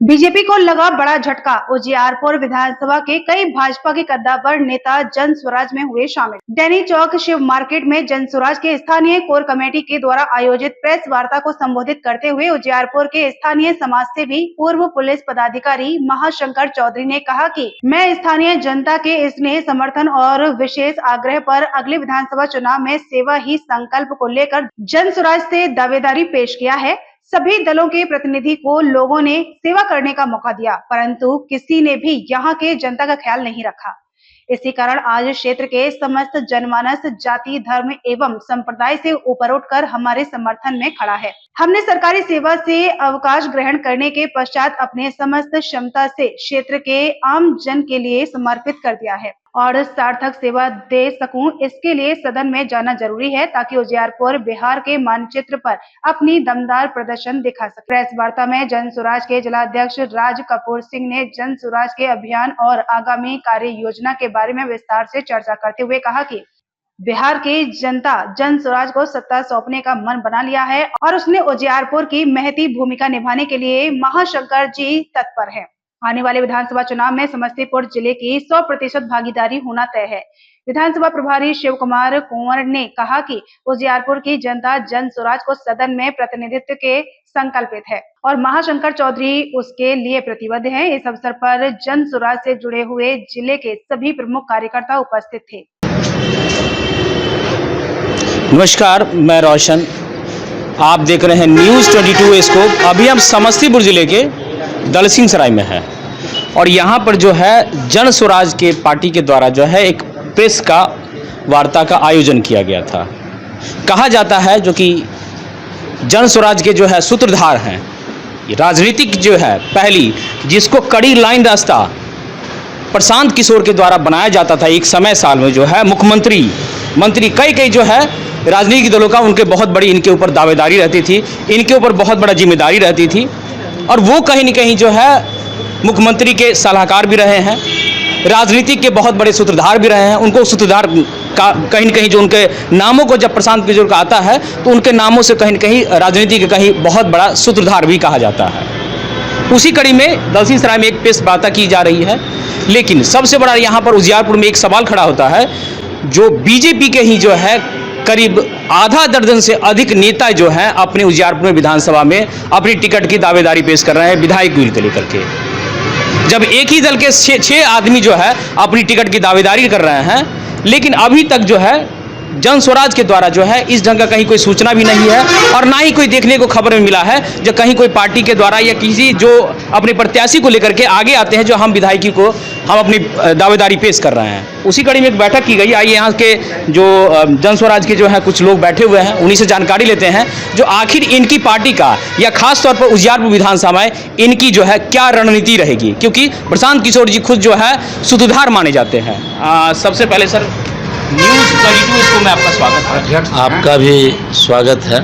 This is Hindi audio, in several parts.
बीजेपी को लगा बड़ा झटका। उजियारपुर विधानसभा के कई भाजपा के कद्दावर नेता जन स्वराज में हुए शामिल। डैनी चौक शिव मार्केट में जन स्वराज के स्थानीय कोर कमेटी के द्वारा आयोजित प्रेस वार्ता को संबोधित करते हुए उजियारपुर के स्थानीय समाज सेवी पूर्व पुलिस पदाधिकारी महाशंकर चौधरी ने कहा कि मैं स्थानीय जनता के स्नेह समर्थन और विशेष आग्रह पर अगले विधानसभा चुनाव में सेवा ही संकल्प को लेकर जन स्वराज से दावेदारी पेश किया है। सभी दलों के प्रतिनिधि को लोगों ने सेवा करने का मौका दिया, परंतु किसी ने भी यहाँ के जनता का ख्याल नहीं रखा। इसी कारण आज क्षेत्र के समस्त जनमानस जाति, धर्म एवं संप्रदाय से ऊपर उठकर हमारे समर्थन में खड़ा है। हमने सरकारी सेवा से अवकाश ग्रहण करने के पश्चात अपने समस्त क्षमता से क्षेत्र के आम जन के लिए समर्पित कर दिया है और सार्थक सेवा दे सकूं, इसके लिए सदन में जाना जरूरी है ताकि उजियारपुर बिहार के मानचित्र पर अपनी दमदार प्रदर्शन दिखा सके। प्रेस वार्ता में जन स्वराज के जिलाध्यक्ष राज कपूर सिंह ने जन स्वराज के अभियान और आगामी कार्य योजना के बारे में विस्तार से चर्चा करते हुए कहा कि बिहार की जनता जन स्वराज को सत्ता सौंपने का मन बना लिया है और उसने उजियारपुर की महती भूमिका निभाने के लिए महाशंकर जी तत्पर है। आने वाले विधानसभा चुनाव में समस्तीपुर जिले की 100% भागीदारी होना तय है। विधानसभा प्रभारी शिव कुमार कुंवर ने कहा कि उजियारपुर की जनता जन स्वराज को सदन में प्रतिनिधित्व के संकल्पित है और महाशंकर चौधरी उसके लिए प्रतिबद्ध हैं। इस अवसर पर जन स्वराज से जुड़े हुए जिले के सभी प्रमुख कार्यकर्ता उपस्थित थे। नमस्कार, मैं रोशन, आप देख रहे हैं न्यूज़ 22 स्कोप। अभी हम समस्तीपुर जिले के दलसिंह सराय में है और यहाँ पर जो है जन स्वराज के पार्टी के द्वारा जो है एक प्रेस का वार्ता का आयोजन किया गया था। कहा जाता है जो कि जन स्वराज के जो है सूत्रधार हैं, राजनीतिक जो है पहली जिसको कड़ी लाइन रास्ता प्रशांत किशोर के द्वारा बनाया जाता था एक समय साल में, जो है मंत्री कई जो है राजनीतिक दलों का उनके बहुत बड़ी इनके ऊपर दावेदारी रहती थी, इनके ऊपर बहुत बड़ा जिम्मेदारी रहती थी और वो कहीं न कहीं जो है मुख्यमंत्री के सलाहकार भी रहे हैं, राजनीतिक के बहुत बड़े सूत्रधार भी रहे हैं। उनको सूत्रधार का कहीं न कहीं जो उनके नामों को जब प्रशांत किशोर का आता है तो उनके नामों से कहीं न कहीं राजनीति के कहीं बहुत बड़ा सूत्रधार भी कहा जाता है। उसी कड़ी में दलसिंह सराय में एक प्रेस वार्ता की जा रही है, लेकिन सबसे बड़ा यहाँ पर उजियारपुर में एक सवाल खड़ा होता है। जो बीजेपी के ही जो है करीब आधा दर्जन से अधिक नेता जो हैं अपने उजियारपुर में विधानसभा में अपनी टिकट की दावेदारी पेश कर रहे हैं विधायक को लेकर के, जब एक ही दल के 6 आदमी जो है अपनी टिकट की दावेदारी कर रहे हैं, लेकिन अभी तक जो है जन स्वराज के द्वारा जो है इस ढंग का कहीं कोई सूचना भी नहीं है और ना ही कोई देखने को खबर में मिला है जो कहीं कोई पार्टी के द्वारा या किसी जो अपने प्रत्याशी को लेकर के आगे आते हैं जो हम विधायकी को हम अपनी दावेदारी पेश कर रहे हैं। उसी कड़ी में एक बैठक की गई। आइए यहाँ के जो जन स्वराज के जो है कुछ लोग बैठे हुए हैं उन्हीं से जानकारी लेते हैं जो आखिर इनकी पार्टी का या खास तौर पर उजियारपुर विधानसभा में इनकी जो है क्या रणनीति रहेगी, क्योंकि प्रशांत किशोर जी खुद जो है सूत्रधार माने जाते हैं। सबसे पहले सर न्यूज़ 22 को मैं आपका स्वागत है। आपका भी स्वागत है।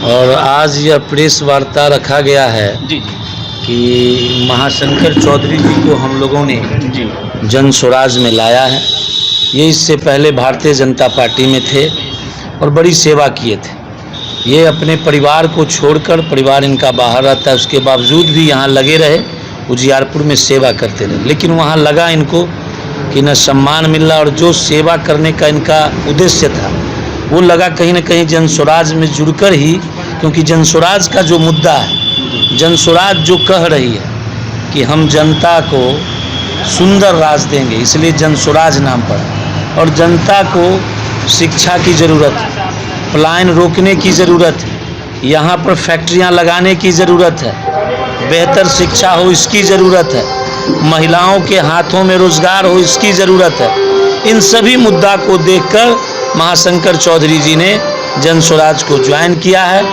और आज यह प्रेस वार्ता रखा गया है जी कि महाशंकर चौधरी जी को हम लोगों ने जी जन स्वराज में लाया है। ये इससे पहले भारतीय जनता पार्टी में थे और बड़ी सेवा किए थे। ये अपने परिवार को छोड़कर, परिवार इनका बाहर रहता है, उसके बावजूद भी यहाँ लगे रहे, उजियारपुर में सेवा करते रहे। लेकिन वहाँ लगा इनको कि न सम्मान मिल रहा और जो सेवा करने का इनका उद्देश्य था वो लगा कहीं न कहीं जन स्वराज में जुड़कर ही, क्योंकि जन स्वराज का जो मुद्दा है, जन स्वराज जो कह रही है कि हम जनता को सुंदर राज देंगे, इसलिए जन स्वराज नाम पड़ा। और जनता को शिक्षा की ज़रूरत है, पलायन रोकने की ज़रूरत है, यहाँ पर फैक्ट्रियाँ लगाने की ज़रूरत है, बेहतर शिक्षा हो इसकी ज़रूरत है, महिलाओं के हाथों में रोजगार हो इसकी ज़रूरत है। इन सभी मुद्दा को देखकर महाशंकर चौधरी जी ने जन स्वराज को ज्वाइन किया है।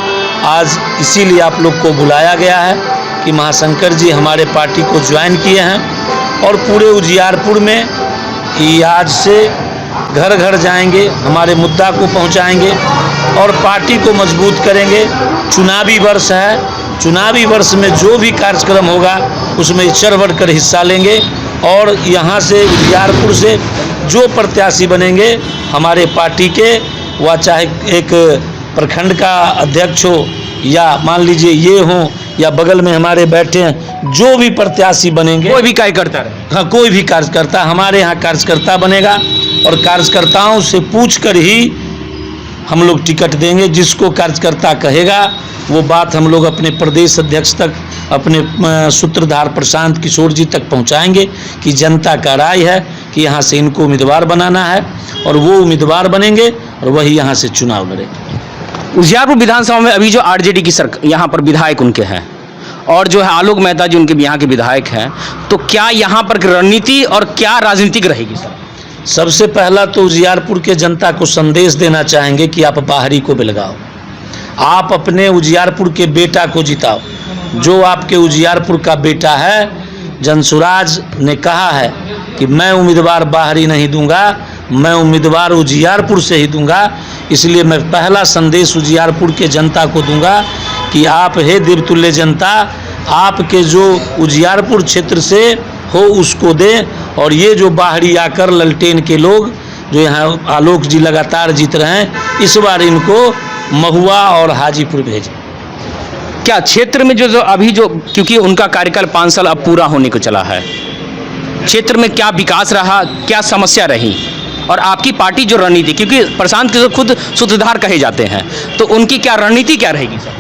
आज इसीलिए आप लोग को बुलाया गया है कि महाशंकर जी हमारे पार्टी को ज्वाइन किए हैं और पूरे उजियारपुर में आज से घर घर जाएंगे, हमारे मुद्दा को पहुंचाएंगे और पार्टी को मजबूत करेंगे। चुनावी वर्ष है, चुनावी वर्ष में जो भी कार्यक्रम होगा उसमें चढ़ बढ़ कर हिस्सा लेंगे और यहाँ से उजियारपुर से जो प्रत्याशी बनेंगे हमारे पार्टी के, वह चाहे एक प्रखंड का अध्यक्ष हो या मान लीजिए ये हो या बगल में हमारे बैठे हैं, जो भी प्रत्याशी बनेंगे, कोई भी कार्यकर्ता रहे, हाँ कोई भी कार्यकर्ता हमारे यहाँ कार्यकर्ता बनेगा और कार्यकर्ताओं से पूछकर ही हम लोग टिकट देंगे। जिसको कार्यकर्ता कहेगा वो बात हम लोग अपने प्रदेश अध्यक्ष तक, अपने सूत्रधार प्रशांत किशोर जी तक पहुंचाएंगे कि जनता का राय है कि यहाँ से इनको उम्मीदवार बनाना है और वो उम्मीदवार बनेंगे और वही यहाँ से चुनाव लड़ेंगे। उजियारपुर विधानसभा में अभी जो आरजेडी की सरकार यहाँ पर विधायक उनके हैं और जो है आलोक मेहता जी उनके यहाँ के विधायक हैं, तो क्या यहाँ पर रणनीति और क्या राजनीतिक रहेगी सर? सबसे पहला तो उजियारपुर के जनता को संदेश देना चाहेंगे कि आप बाहरी को बिलगाओ, आप अपने उजियारपुर के बेटा को जिताओ। जो आपके उजियारपुर का बेटा है, जनसुराज ने कहा है कि मैं उम्मीदवार बाहरी नहीं दूंगा, मैं उम्मीदवार उजियारपुर से ही दूंगा। इसलिए मैं पहला संदेश उजियारपुर के जनता को दूंगा कि आप हे देवतुल्य जनता, आपके जो उजियारपुर क्षेत्र से हो उसको दें और ये जो बाहरी आकर ललटेन के लोग जो यहाँ आलोक जी लगातार जीत रहे हैं, इस बार इनको महुआ और हाजीपुर भेजें। क्या क्षेत्र में जो अभी जो, क्योंकि उनका कार्यकाल 5 साल अब पूरा होने को चला है, क्षेत्र में क्या विकास रहा, क्या समस्या रही और आपकी पार्टी जो रणनीति, क्योंकि प्रशांत किशोर खुद सूत्रधार कहे जाते हैं, तो उनकी क्या रणनीति क्या रहेगी सर?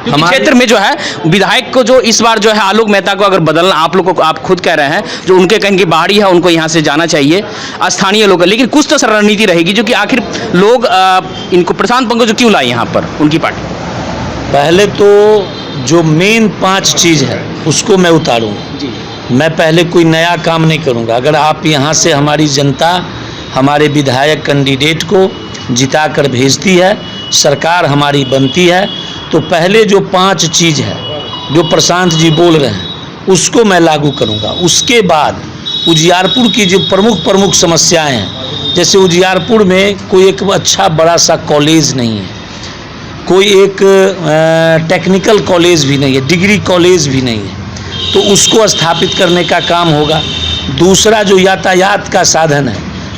क्योंकि क्षेत्र में जो है विधायक को जो इस बार जो है आलोक मेहता को अगर बदलना, आप लोगों को, आप खुद कह रहे हैं जो उनके कहेंगे बाहरी है उनको यहाँ से जाना चाहिए, स्थानीय लोग, लेकिन कुछ तो सर रणनीति रहेगी जो कि आखिर लोग इनको प्रशांत पंकज जो क्यों लाए यहाँ पर उनकी पार्टी? पहले तो जो मेन 5 चीज़ है उसको मैं उतारूँगा जी। मैं पहले कोई नया काम नहीं करूँगा। अगर आप यहाँ से हमारी जनता हमारे विधायक कैंडिडेट को जिता कर भेजती है, सरकार हमारी बनती है, तो पहले जो 5 चीज़ है जो प्रशांत जी बोल रहे हैं उसको मैं लागू करूँगा। उसके बाद उजियारपुर की जो प्रमुख समस्याएं हैं, जैसे उजियारपुर में कोई एक अच्छा बड़ा सा कॉलेज नहीं है, कोई एक टेक्निकल कॉलेज भी नहीं है, डिग्री कॉलेज भी नहीं है, तो उसको स्थापित करने का काम होगा। दूसरा जो यातायात का साधन है,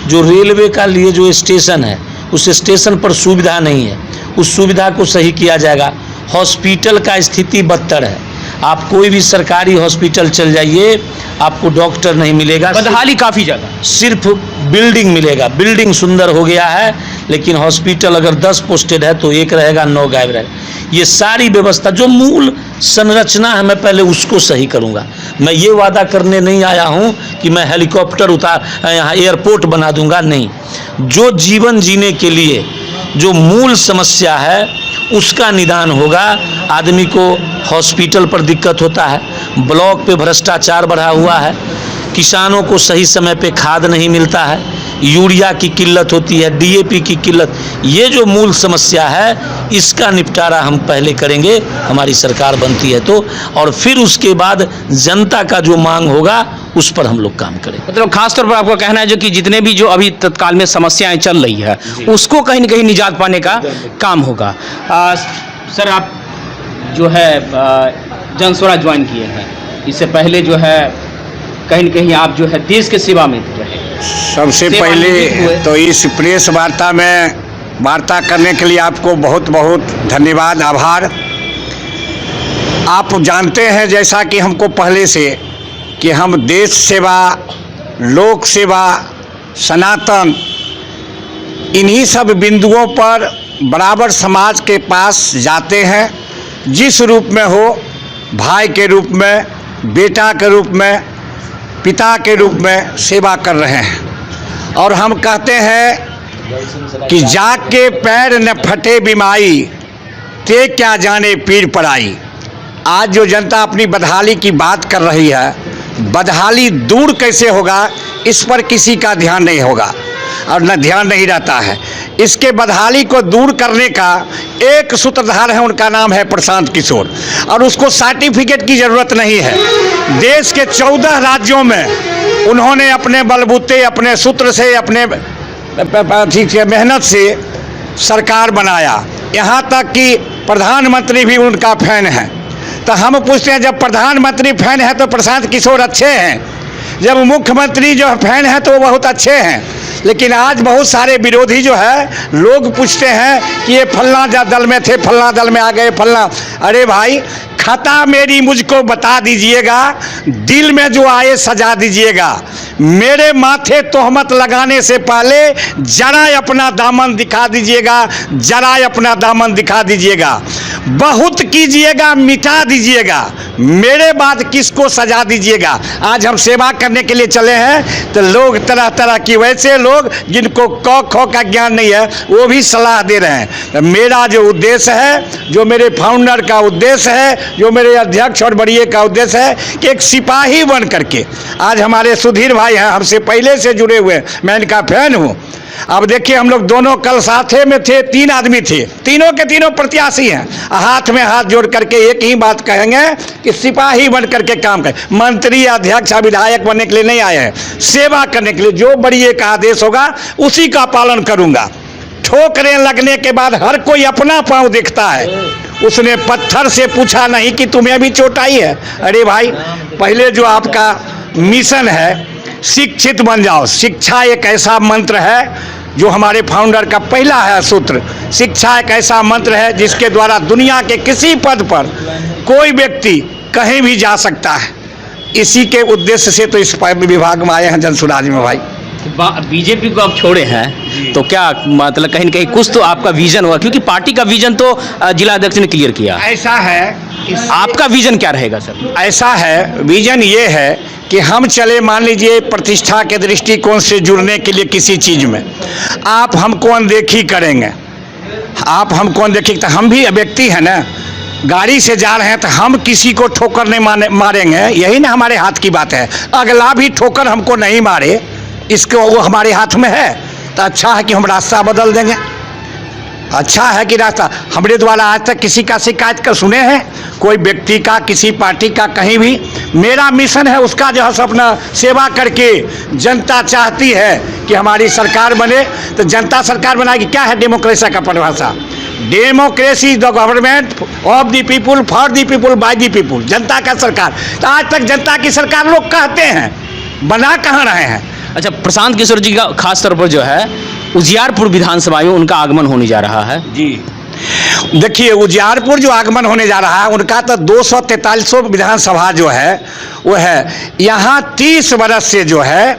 जो रेलवे का लिए जो स्टेशन है, उस स्टेशन पर सुविधा नहीं है, उस सुविधा को सही किया जाएगा। हॉस्पिटल का स्थिति बदतर है, आप कोई भी सरकारी हॉस्पिटल चल जाइए आपको डॉक्टर नहीं मिलेगा, बदहाली काफ़ी ज़्यादा, सिर्फ बिल्डिंग मिलेगा। बिल्डिंग सुंदर हो गया है लेकिन हॉस्पिटल अगर 10 पोस्टेड है तो 1 रहेगा, 9 गायब रहेगा। ये सारी व्यवस्था जो मूल संरचना है मैं पहले उसको सही करूँगा। मैं ये वादा करने नहीं आया हूँ कि मैं हेलीकॉप्टर यहाँ एयरपोर्ट बना दूँगा, नहीं। जो जीवन जीने के लिए जो मूल समस्या है उसका निदान होगा। आदमी को हॉस्पिटल पर दिक्कत होता है, ब्लॉक पे भ्रष्टाचार बढ़ा हुआ है, किसानों को सही समय पे खाद नहीं मिलता है, यूरिया की किल्लत होती है, डीएपी की किल्लत, ये जो मूल समस्या है इसका निपटारा हम पहले करेंगे, हमारी सरकार बनती है तो, और फिर उसके बाद जनता का जो मांग होगा उस पर हम लोग काम करें। मतलब खासतौर पर आपका कहना है जो कि जितने भी जो अभी तत्काल में समस्याएं चल रही है उसको कहीं न कहीं निजात पाने का काम होगा। सर आप जो है जनस्वराज ज्वाइन किए हैं, इससे पहले जो है कहीं न कहीं आप जो है देश के सेवा में रहे। सबसे पहले तो इस प्रेस वार्ता में वार्ता करने के लिए आपको बहुत बहुत धन्यवाद, आभार। आप जानते हैं जैसा कि हमको पहले से कि हम देश सेवा, लोक सेवा, सनातन, इन्हीं सब बिंदुओं पर बराबर समाज के पास जाते हैं। जिस रूप में हो, भाई के रूप में, बेटा के रूप में, पिता के रूप में सेवा कर रहे हैं। और हम कहते हैं कि जाग के पैर न फटे बिमाई, ते क्या जाने पीर पराई। आज जो जनता अपनी बदहाली की बात कर रही है, बदहाली दूर कैसे होगा इस पर किसी का ध्यान नहीं होगा और न ध्यान नहीं रहता है। इसके बदहाली को दूर करने का एक सूत्रधार है, उनका नाम है प्रशांत किशोर, और उसको सर्टिफिकेट की ज़रूरत नहीं है। देश के 14 राज्यों में उन्होंने अपने बलबूते, अपने सूत्र से, अपने मेहनत से सरकार बनाया, यहाँ तक कि प्रधानमंत्री भी उनका फैन है। तो हम पूछते हैं जब प्रधानमंत्री फैन है तो प्रशांत किशोर अच्छे हैं, जब मुख्यमंत्री जो फैन है तो वो बहुत अच्छे हैं। लेकिन आज बहुत सारे विरोधी जो है लोग पूछते हैं कि ये फलना दल में थे, फलना दल में आ गए, फलना। अरे भाई, खता मेरी मुझको बता दीजिएगा, दिल में जो आए सजा दीजिएगा। मेरे माथे तोहमत लगाने से पहले जरा अपना दामन दिखा दीजिएगा, जरा अपना दामन दिखा दीजिएगा। बहुत कीजिएगा मिटा दीजिएगा, मेरे बाद किसको सजा दीजिएगा। आज हम सेवा करने के लिए चले हैं तो लोग तरह तरह की, वैसे लोग जिनको क ख का ज्ञान नहीं है वो भी सलाह दे रहे हैं। तो मेरा जो उद्देश्य है, जो मेरे फाउंडर का उद्देश्य है, जो मेरे अध्यक्ष और बड़िए का उद्देश्य है कि एक सिपाही बन करके, आज हमारे सुधीर भाई हैं हमसे पहले से जुड़े हुए, मैं इनका फैन हूँ। अब देखिए हम लोग दोनों कल साथे में थे, 3 आदमी थे, तीनों के तीनों प्रत्याशी हैं। हाथ में हाथ जोड़ करके एक ही बात कहेंगे कि सिपाही बन करके काम करें। मंत्री अध्यक्ष या विधायक बनने के लिए नहीं आए हैं, सेवा करने के लिए। जो बड़िए का आदेश होगा उसी का पालन करूंगा। ठोकरें लगने के बाद हर कोई अपना पांव देखता है। उसने पत्थर से पूछा नहीं कि तुम्हें भी चोट आई है। अरे भाई, पहले जो आपका मिशन है शिक्षित बन जाओ। शिक्षा एक ऐसा मंत्र है जो हमारे फाउंडर का पहला है सूत्र। शिक्षा एक ऐसा मंत्र है जिसके द्वारा दुनिया के किसी पद पर कोई व्यक्ति कहीं भी जा सकता है। इसी के उद्देश्य से तो इस विभाग में आए हैं जन स्वराज में। भाई बीजेपी को आप छोड़े हैं तो क्या मतलब कहीं न कहीं कुछ तो आपका विजन हुआ, क्योंकि पार्टी का विजन तो जिला अध्यक्ष ने क्लियर किया। ऐसा है, आपका विजन क्या रहेगा सर? ऐसा है, विजन ये है कि हम चले, मान लीजिए प्रतिष्ठा के दृष्टिकोण से जुड़ने के लिए किसी चीज़ में, आप हमको अनदेखी करेंगे, आप हमको अनदेखी, तो हम भी व्यक्ति हैं ना, गाड़ी से जा रहे हैं तो हम किसी को ठोकर नहीं मारेंगे, यही ना हमारे हाथ की बात है। अगला भी ठोकर हमको नहीं मारे, इसको वो हमारे हाथ में है। तो अच्छा है कि हम रास्ता बदल देंगे, अच्छा है कि रास्ता। हमारे द्वारा आज तक किसी का शिकायत कर सुने हैं कोई व्यक्ति का, किसी पार्टी का, कहीं भी? मेरा मिशन है उसका जो है अपना सेवा करके, जनता चाहती है कि हमारी सरकार बने तो जनता सरकार बनाएगी। क्या है डेमोक्रेसी का परिभाषा? Democracy is the government of the people, for the people, by the people. जनता का सरकार। तो आज तक जनता की सरकार लोग कहते हैं, बना कहाँ रहे हैं? अच्छा, प्रशांत किशोर जी का खास तौर पर जो है उजियारपुर विधानसभा में उनका आगमन होने जा रहा है। जी देखिए, उजियारपुर जो आगमन होने जा रहा है उनका तो 243 विधानसभा जो है वो है। यहाँ 30 वर्ष से जो है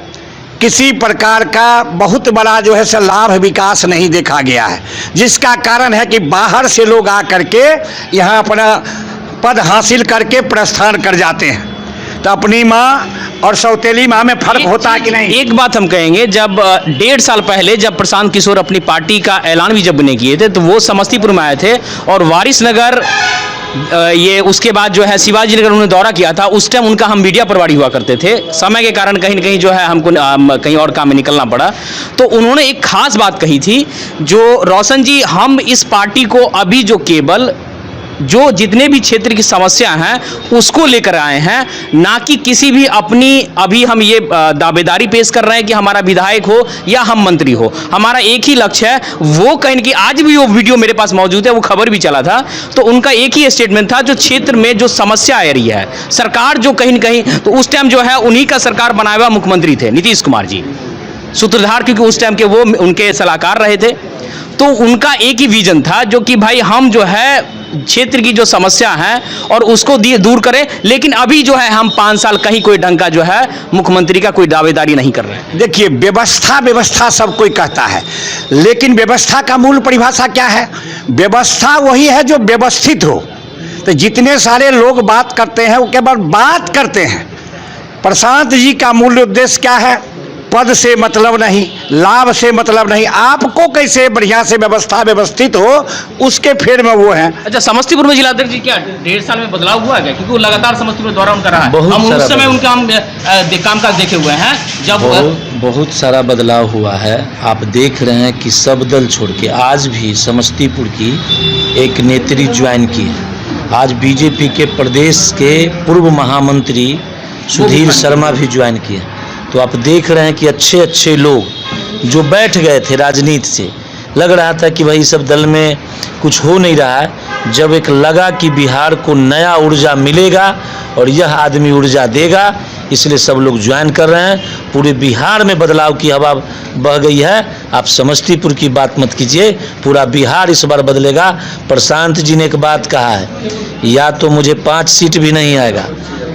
किसी प्रकार का बहुत बड़ा जो है लाभ विकास नहीं देखा गया है, जिसका कारण है कि बाहर से लोग आ करके यहाँ अपना पद हासिल करके प्रस्थान कर जाते हैं। तो अपनी माँ और सौतेली माँ में फर्क होता है कि नहीं? एक बात हम कहेंगे, जब 1.5 साल पहले जब प्रशांत किशोर अपनी पार्टी का ऐलान भी जब नहीं किए थे तो वो समस्तीपुर में आए थे और वारिसनगर, ये उसके बाद जो है शिवाजी नगर उन्होंने दौरा किया था। उस टाइम उनका हम मीडिया प्रभारी हुआ करते थे, समय के कारण कहीं न कहीं जो है हमको कहीं और काम में निकलना पड़ा। तो उन्होंने एक खास बात कही थी, जो रोशन जी, हम इस पार्टी को अभी जो केवल जो जितने भी क्षेत्र की समस्या हैं उसको लेकर आए हैं, ना कि किसी भी अपनी अभी हम ये दावेदारी पेश कर रहे हैं कि हमारा विधायक हो या हम मंत्री हो। हमारा एक ही लक्ष्य है, वो कहीं कि आज भी वो वीडियो मेरे पास मौजूद है, वो खबर भी चला था। तो उनका एक ही स्टेटमेंट था, जो क्षेत्र में जो समस्या आ रही है, सरकार जो कहीं न कहीं, तो उस टाइम जो है उन्हीं का सरकार बनाया हुआ मुख्यमंत्री थे नीतीश कुमार जी, सूत्रधार, क्योंकि उस टाइम के वो उनके सलाहकार रहे थे। तो उनका एक ही विजन था, जो कि भाई हम जो है क्षेत्र की जो समस्या है और उसको दूर करें। लेकिन अभी जो है हम 5 साल कहीं कोई ढंग का जो है मुख्यमंत्री का कोई दावेदारी नहीं कर रहे हैं। देखिए, व्यवस्था सब कोई कहता है, लेकिन व्यवस्था का मूल परिभाषा क्या है? व्यवस्था वही है जो व्यवस्थित हो। तो जितने सारे लोग बात करते हैं वो केवल बात करते हैं। प्रशांत जी का मूल उद्देश्य क्या है? पद से मतलब नहीं, लाभ से मतलब नहीं, आपको कैसे बढ़िया से व्यवस्था व्यवस्थित हो उसके फेर में वो है। अच्छा, समस्तीपुर में जिलाध्यक्ष जी क्या 1.5 साल में बदलाव हुआ है? क्योंकि वो लगातार समस्तीपुर दौरा उनका रहा है, हम उस समय उनका हम कामकाज देखे हुए हैं। जब बहुत सारा बदलाव हुआ है, आप देख रहे हैं कि सब दल छोड़ के आज भी समस्तीपुर की एक नेत्री ज्वाइन की है। आज बीजेपी के प्रदेश के पूर्व महामंत्री सुधीर शर्मा भी ज्वाइन किए। तो आप देख रहे हैं कि अच्छे अच्छे लोग जो बैठ गए थे राजनीति से, लग रहा था कि भाई सब दल में कुछ हो नहीं रहा है। जब एक लगा कि बिहार को नया ऊर्जा मिलेगा और यह आदमी ऊर्जा देगा, इसलिए सब लोग ज्वाइन कर रहे हैं। पूरे बिहार में बदलाव की हवा बह गई है। आप समस्तीपुर की बात मत कीजिए, पूरा बिहार इस बार बदलेगा। प्रशांत जी ने एक बात कहा है, या तो मुझे 5 सीट भी नहीं आएगा,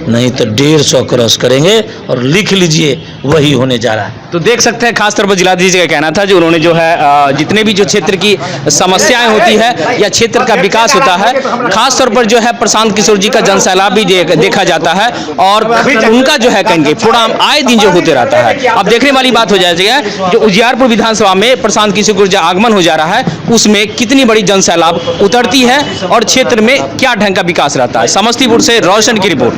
नहीं तो 150 क्रॉस करेंगे, और लिख लीजिए वही होने जा रहा है। तो देख सकते हैं, खासतौर पर जिलाधीश जी का कहना था, जो उन्होंने जो है जितने भी जो क्षेत्र की समस्याएं होती है या क्षेत्र का विकास होता है, खासतौर पर जो है प्रशांत किशोर जी का जनसैलाब भी देखा जाता है और उनका जो है कहेंगे प्रोग्राम आए दिन जो होते रहता है। अब देखने वाली बात हो जाएगी जो उजियारपुर विधानसभा में प्रशांत किशोर जी आगमन हो जा रहा है, उसमें कितनी बड़ी जनसैलाब उतरती है और क्षेत्र में क्या ढंग का विकास रहता है। समस्तीपुर से रोशन की रिपोर्ट।